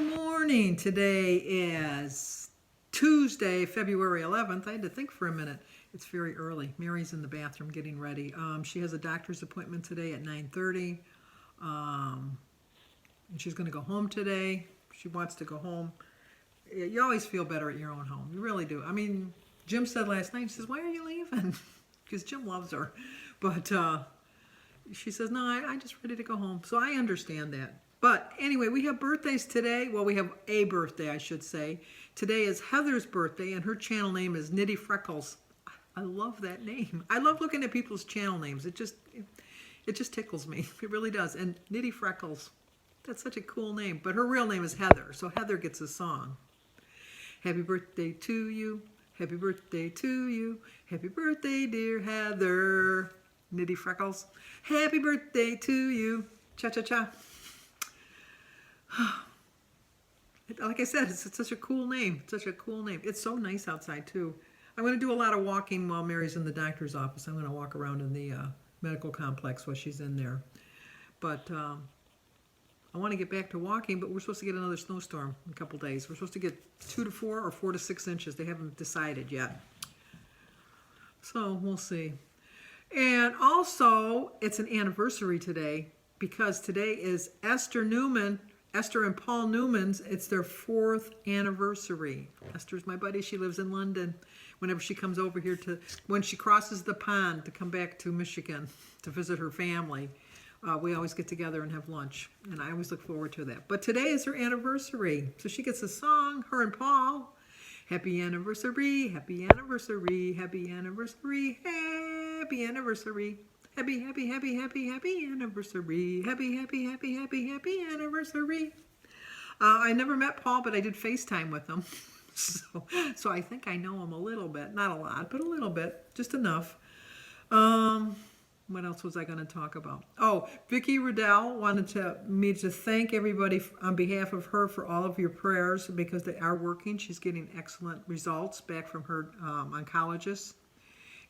morning. Today is Tuesday, February 11th. I had to think for a minute. It's very early. Mary's in the bathroom getting ready. She has a doctor's appointment today at 9:30. And she's going to go home today. She wants to go home. You always feel better at your own home. You really do. I mean, Jim said last night, he says, "Why are you leaving?" Because Jim loves her. But she says, "No, I'm just ready to go home." So I understand that. But anyway, we have birthdays today. Well, we have a birthday, I should say. Today is Heather's birthday, and her channel name is Nitty Freckles. I love that name. I love looking at people's channel names. It just tickles me. It really does. And Nitty Freckles, that's such a cool name. But her real name is Heather, so Heather gets a song. Happy birthday to you. Happy birthday to you. Happy birthday, dear Heather. Nitty Freckles. Happy birthday to you. Cha-cha-cha. Like I said, it's such a cool name. Such a cool name. It's so nice outside, too. I'm going to do a lot of walking while Mary's in the doctor's office. I'm going to walk around in the medical complex while she's in there. But I want to get back to walking, but we're supposed to get another snowstorm in a couple days. We're supposed to get 2 to 4 or 4 to 6 inches. They haven't decided yet. So we'll see. And also, it's an anniversary today because today is Esther and Paul Newman's. It's their 4th anniversary. Esther's my buddy. She lives in London. Whenever she comes over here when she crosses the pond to come back to Michigan to visit her family, we always get together and have lunch. And I always look forward to that. But today is her anniversary. So she gets a song, her and Paul. Happy anniversary, happy anniversary, happy anniversary, happy anniversary. Happy, happy, happy, happy, happy anniversary. Happy, happy, happy, happy, happy anniversary. I never met Paul, but I did FaceTime with him. So I think I know him a little bit. Not a lot, but a little bit. Just enough. What else was I going to talk about? Oh, Vicki Riddell wanted me to thank everybody on behalf of her for all of your prayers because they are working. She's getting excellent results back from her oncologist.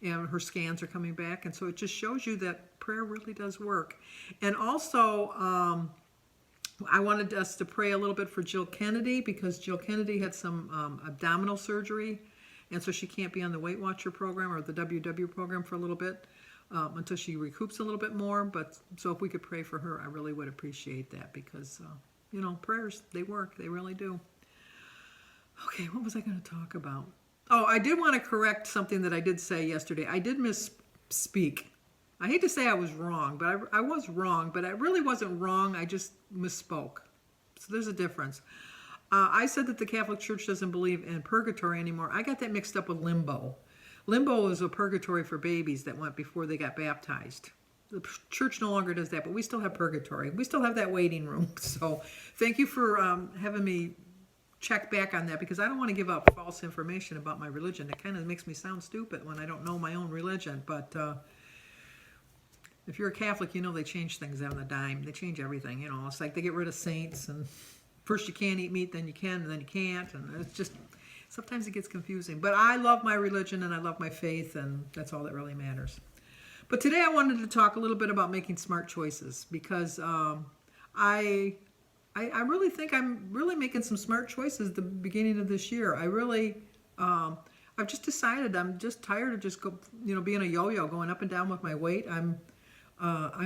And her scans are coming back. And so it just shows you that prayer really does work. And also, I wanted us to pray a little bit for Jill Kennedy because Jill Kennedy had some abdominal surgery. And so she can't be on the Weight Watcher program or the WW program for a little bit until she recoups a little bit more. But so if we could pray for her, I really would appreciate that because, prayers, they work. They really do. Okay, what was I going to talk about? Oh, I did want to correct something that I did say yesterday. I did misspeak. I hate to say I was wrong, but I was wrong, but I really wasn't wrong. I just misspoke. So there's a difference. I said that the Catholic Church doesn't believe in purgatory anymore. I got that mixed up with limbo. Limbo is a purgatory for babies that went before they got baptized. The church no longer does that, but we still have purgatory. We still have that waiting room. So thank you for having me check back on that because I don't want to give out false information about my religion. It kind of makes me sound stupid when I don't know my own religion. But if you're a Catholic, they change things on a dime. They change everything. It's like they get rid of saints and first you can't eat meat, then you can, and then you can't. And it's just, sometimes it gets confusing. But I love my religion and I love my faith and that's all that really matters. But today I wanted to talk a little bit about making smart choices because I really think I'm really making some smart choices at the beginning of this year. I've just decided I'm just tired of just being a yo-yo, going up and down with my weight. I'm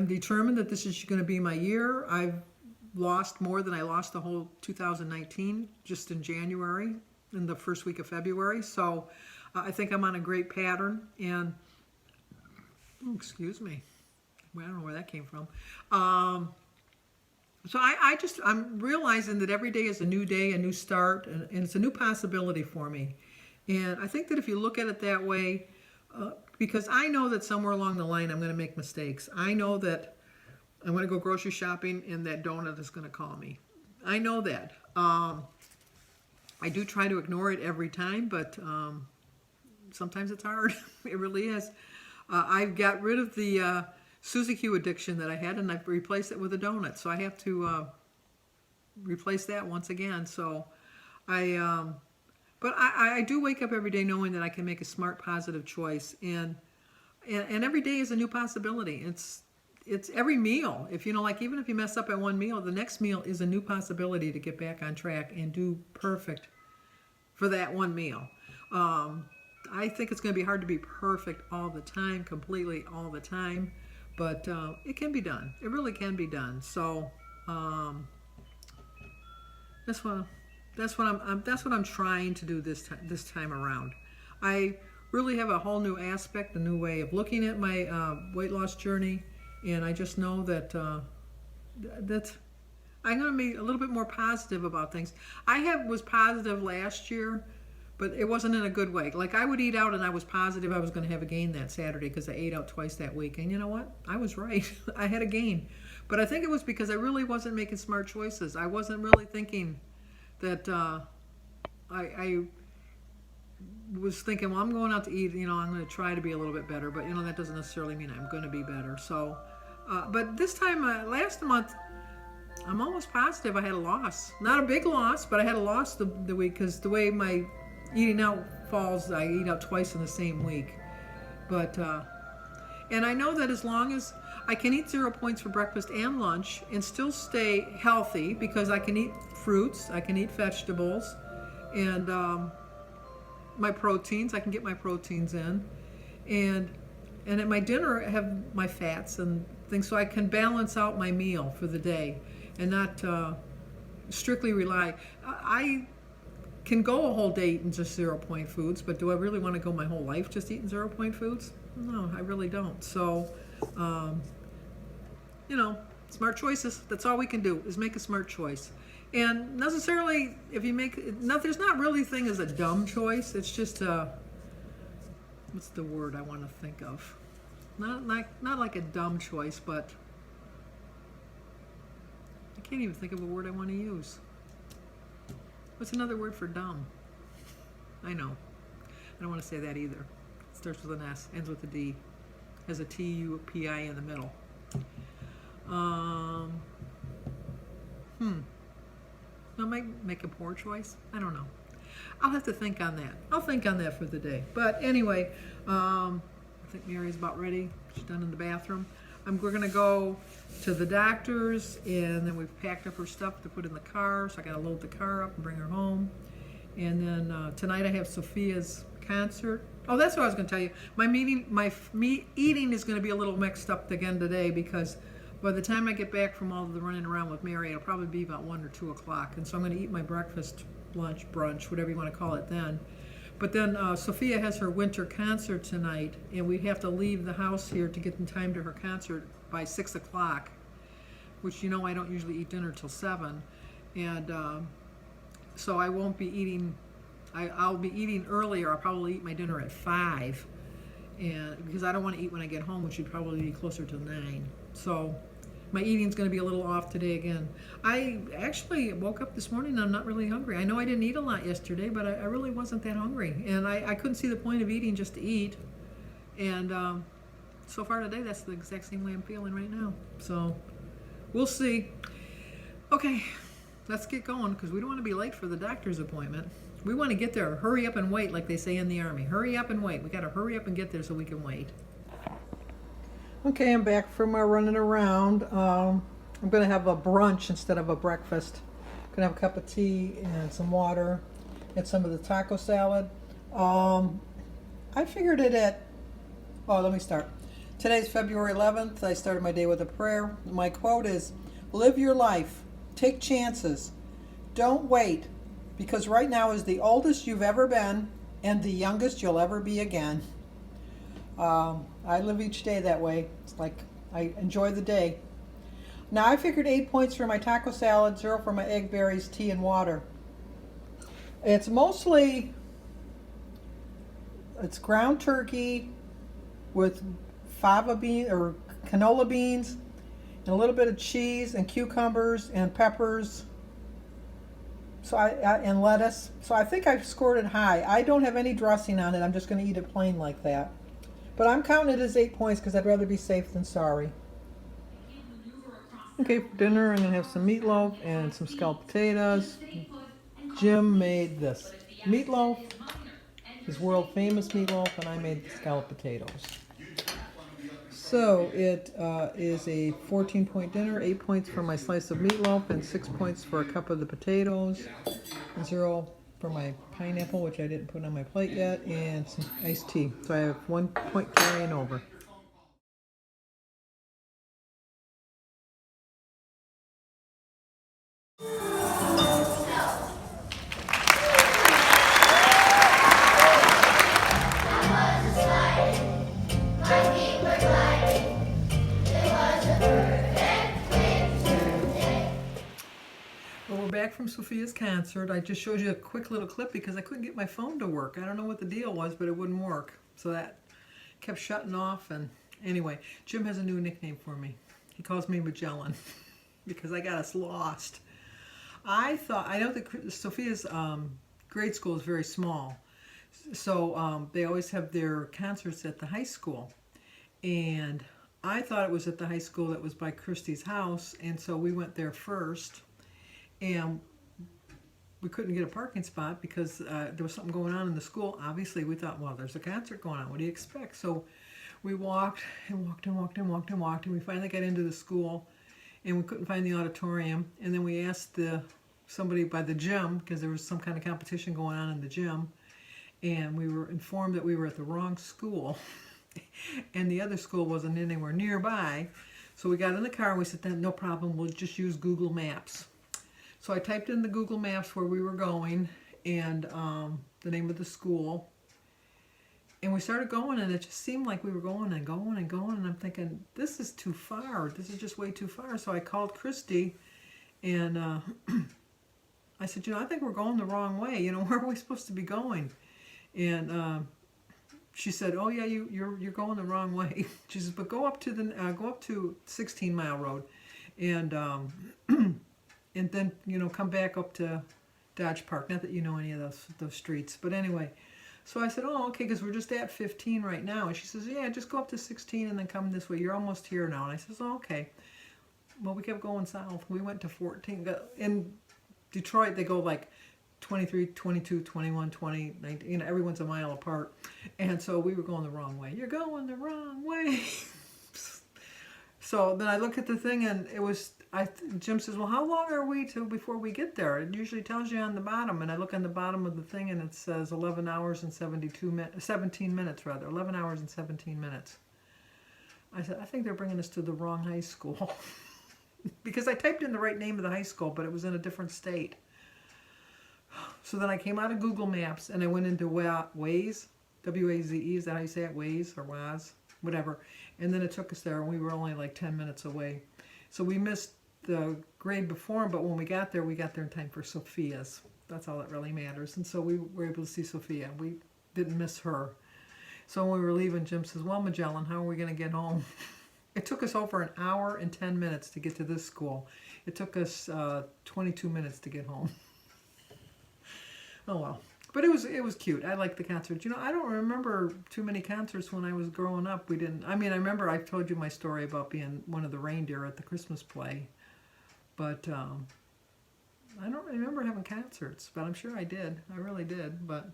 determined that this is going to be my year. I've lost more than I lost the whole 2019 just in January, in the first week of February. So I think I'm on a great pattern. And, excuse me, I don't know where that came from. So I'm realizing that every day is a new day, a new start, and it's a new possibility for me. And I think that if you look at it that way, because I know that somewhere along the line I'm going to make mistakes. I know that I'm going to go grocery shopping and that donut is going to call me. I know that. I do try to ignore it every time, but sometimes it's hard. It really is. I've got rid of the Suzy Q addiction that I had, and I've replaced it with a donut. So I have to replace that once again. So but I do wake up every day knowing that I can make a smart, positive choice, and every day is a new possibility. it's every meal. If you know, like even if you mess up at one meal, the next meal is a new possibility to get back on track and do perfect for that one meal. I think it's going to be hard to be perfect all the time, completely all the time, but it can be done. It really can be done. So that's what that's what I'm trying to do this time around. I really have a whole new aspect, a new way of looking at my weight loss journey, and I just know that that I'm going to be a little bit more positive about things. Was positive last year, but it wasn't in a good way. Like I would eat out, and I was positive I was going to have a gain that Saturday because I ate out twice that week. And you know what? I was right. I had a gain, but I think it was because I really wasn't making smart choices. I wasn't really thinking that I was thinking, well, I'm going out to eat. You know, I'm going to try to be a little bit better, but you know that doesn't necessarily mean I'm going to be better. So, but this time last month, I'm almost positive I had a loss. Not a big loss, but I had a loss the week because the way my eating out falls, I eat out twice in the same week. But, and I know that as long as I can eat 0 points for breakfast and lunch and still stay healthy because I can eat fruits, I can eat vegetables, and my proteins, I can get my proteins in. And at my dinner, I have my fats and things so I can balance out my meal for the day and not strictly rely. I can go a whole day eating just 0 point foods, but do I really want to go my whole life just eating 0 point foods? No, I really don't. So, you know, smart choices. That's all we can do is make a smart choice. And necessarily, if you make, no, there's not really a thing as a dumb choice. It's just what's the word I want to think of? Not like a dumb choice, but I can't even think of a word I want to use. What's another word for dumb? I know. I don't want to say that either. It starts with an S, ends with a D, has a T-U-P-I in the middle. I might make a poor choice. I don't know. I'll have to think on that. I'll think on that for the day. But anyway, I think Mary's about ready. She's done in the bathroom. We're going to go to the doctor's, and then we've packed up her stuff to put in the car, so I got to load the car up and bring her home. And then tonight I have Sophia's concert. Oh, that's what I was going to tell you. My eating is going to be a little mixed up again today because by the time I get back from all of the running around with Mary, it'll probably be about 1 or 2 o'clock. And so I'm going to eat my breakfast, lunch, brunch, whatever you want to call it then. But then Sophia has her winter concert tonight, and we have to leave the house here to get in time to her concert by 6 o'clock, which, you know, I don't usually eat dinner till 7. And so I won't be eating, I'll be eating earlier. I'll probably eat my dinner at 5, and because I don't want to eat when I get home, which would probably be closer to 9. So my eating's going to be a little off today again. I actually woke up this morning and I'm not really hungry. I know I didn't eat a lot yesterday, but I really wasn't that hungry. And I couldn't see the point of eating just to eat. And so far today, that's the exact same way I'm feeling right now. So we'll see. Okay, let's get going because we don't want to be late for the doctor's appointment. We want to get there. Hurry up and wait, like they say in the Army. Hurry up and wait. We got to hurry up and get there so we can wait. Okay, I'm back from my running around. I'm going to have a brunch instead of a breakfast. I'm going to have a cup of tea and some water and some of the taco salad. I figured it at, let me start. Today's February 11th. I started my day with a prayer. My quote is, live your life. Take chances. Don't wait, because right now is the oldest you've ever been and the youngest you'll ever be again. I live each day that way. It's like I enjoy the day. Now I figured 8 points for my taco salad, 0 for my egg berries, tea, and water. It's mostly, it's ground turkey with fava bean or canola beans and a little bit of cheese and cucumbers and peppers. So and lettuce. So I think I've scored it high. I don't have any dressing on it. I'm just going to eat it plain like that. But I'm counting it as 8 points because I'd rather be safe than sorry. Okay, for dinner I'm going to have some meatloaf and some scalloped potatoes. Jim made this meatloaf, his world famous meatloaf, and I made the scalloped potatoes. So it is a 14-point dinner, 8 points for my slice of meatloaf, and 6 points for a cup of the potatoes, 0 for my pineapple, which I didn't put on my plate yet, and some iced tea. So I have 1 point carrying over. Well, we're back from Sophia's concert. I just showed you a quick little clip because I couldn't get my phone to work. I don't know what the deal was, but it wouldn't work. So that kept shutting off. And anyway, Jim has a new nickname for me. He calls me Magellan because I got us lost. I know that Sophia's grade school is very small. So they always have their concerts at the high school. And I thought it was at the high school that was by Christy's house. And so we went there first. And we couldn't get a parking spot because there was something going on in the school. Obviously, we thought, well, there's a concert going on. What do you expect? So we walked and walked and walked and walked and walked, and we finally got into the school, and we couldn't find the auditorium. And then we asked somebody by the gym, because there was some kind of competition going on in the gym, and we were informed that we were at the wrong school, and the other school wasn't anywhere nearby. So we got in the car, and we said, no problem, we'll just use Google Maps. So I typed in the Google Maps where we were going and the name of the school. And we started going, and it just seemed like we were going and going and going. And I'm thinking, this is too far. This is just way too far. So I called Christy, and I said, I think we're going the wrong way. Where are we supposed to be going? And she said, oh yeah, you're going the wrong way. She says, but go up to 16 Mile Road, and and then, come back up to Dodge Park. Not that you know any of those streets. But anyway, so I said, oh, okay, because we're just at 15 right now. And she says, yeah, just go up to 16 and then come this way. You're almost here now. And I says, oh, okay. Well, we kept going south. We went to 14. In Detroit, they go like 23, 22, 21, 20, 19. Everyone's a mile apart. And so we were going the wrong way. You're going the wrong way. So then I look at the thing, and it was, Jim says, well, how long are we before we get there? It usually tells you on the bottom. And I look on the bottom of the thing, and it says 11 hours and 17 minutes, 11 hours and 17 minutes. I said, I think they're bringing us to the wrong high school. Because I typed in the right name of the high school, but it was in a different state. So then I came out of Google Maps, and I went into Waze, W-A-Z-E, is that how you say it? Waze or Waz? Whatever. And then it took us there, and we were only like 10 minutes away. So we missed the grade before, but when we got there in time for Sophia's. That's all that really matters. And so we were able to see Sophia. We didn't miss her. So when we were leaving, Jim says, well, Magellan, how are we going to get home? It took us over an hour and 10 minutes to get to this school. It took us 22 minutes to get home. Oh, well. But it was cute. I liked the concert. I don't remember too many concerts when I was growing up. I remember I told you my story about being one of the reindeer at the Christmas play. But I don't remember having concerts. But I'm sure I did. I really did. But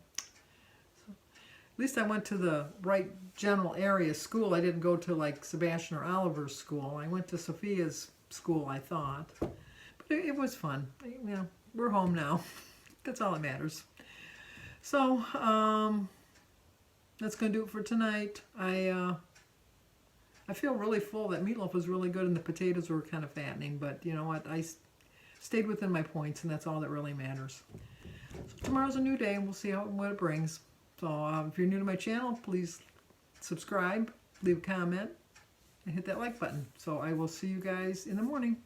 at least I went to the right general area school. I didn't go to like Sebastian or Oliver's school. I went to Sophia's school, I thought. But it was fun. We're home now. That's all that matters. So, that's going to do it for tonight. I feel really full. That meatloaf was really good, and the potatoes were kind of fattening. But you know what? I stayed within my points, and that's all that really matters. So tomorrow's a new day, and we'll see what it brings. So if you're new to my channel, please subscribe, leave a comment, and hit that like button. So I will see you guys in the morning.